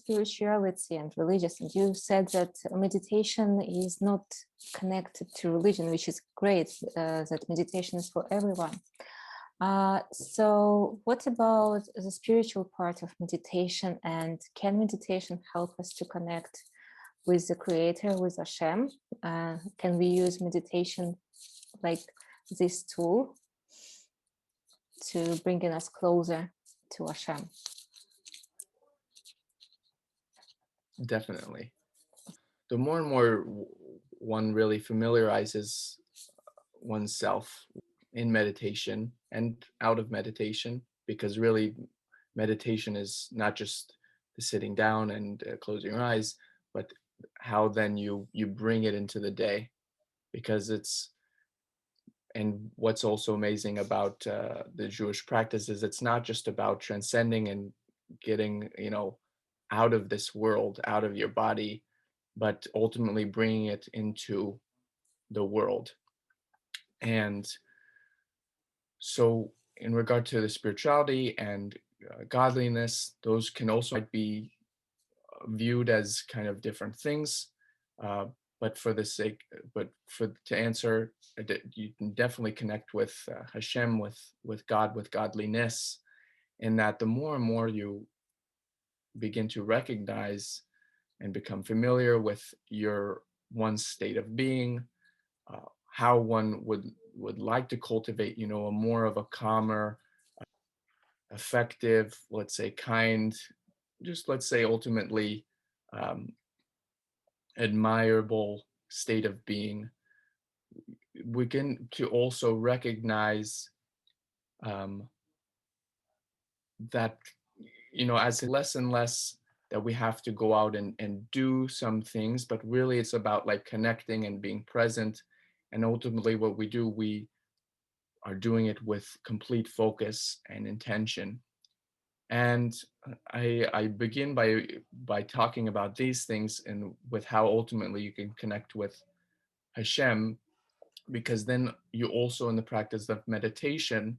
spirituality and religious, and you said that meditation is not connected to religion, which is great, that meditation is for everyone. So what about the spiritual part of meditation, and can meditation help us to connect with the Creator, with Hashem? Can we use meditation like this tool to bringing us closer to Hashem? Definitely. The more and more one really familiarizes oneself in meditation and out of meditation, because really meditation is not just the sitting down and closing your eyes, but how then you bring it into the day. Because and what's also amazing about the Jewish practice is it's not just about transcending and getting, out of this world, out of your body, but ultimately bringing it into the world. And so in regard to the spirituality and godliness, those can also be viewed as kind of different things. But for the sake, to answer, you can definitely connect with Hashem, with God, with godliness, in that the more and more you begin to recognize and become familiar with one's state of being, how one would like to cultivate, a more of a calmer, effective, let's say kind, just let's say ultimately admirable state of being. We can to also recognize that, as less and less that we have to go out and do some things, but really it's about like connecting and being present. And ultimately what we do, we are doing it with complete focus and intention. And I begin by talking about these things and with how ultimately you can connect with Hashem, because then you also, in the practice of meditation,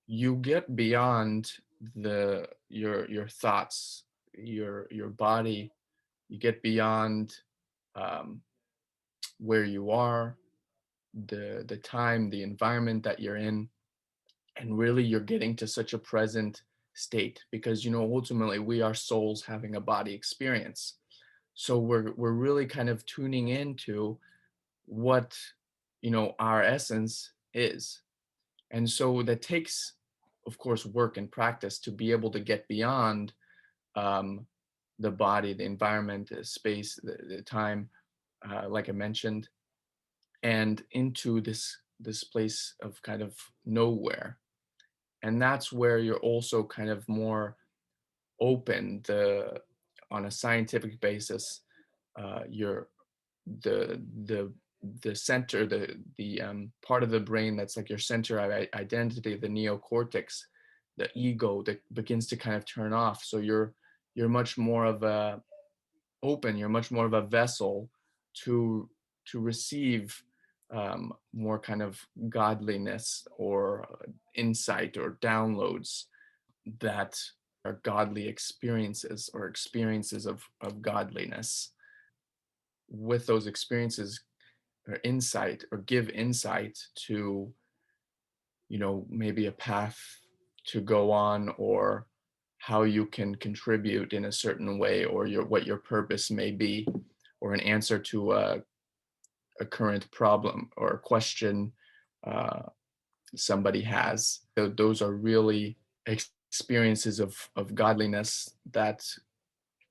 you get beyond your thoughts, your body. You get beyond where you are, the time, the environment that you're in, and really you're getting to such a present state, because ultimately we are souls having a body experience. So we're really kind of tuning into what our essence is. And so that takes, of course, work and practice to be able to get beyond the body, the environment, the space, the time, like I mentioned, and into this place of kind of nowhere. And that's where you're also kind of more open. On a scientific basis, you're the center, the part of the brain that's like your center of identity, the neocortex, the ego, that begins to kind of turn off. So you're much more of a open, you're much more of a vessel to receive more kind of godliness or insight or downloads that are godly experiences or experiences of godliness. With those experiences or insight, or give insight to maybe a path to go on, or how you can contribute in a certain way, or what your purpose may be, or an answer to a current problem or a question somebody has. So those are really experiences of godliness that,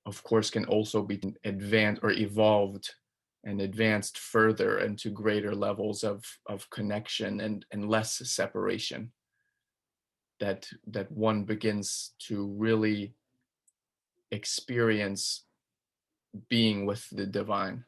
of course, can also be advanced or evolved and advanced further into greater levels of connection and less separation, that one begins to really experience being with the divine.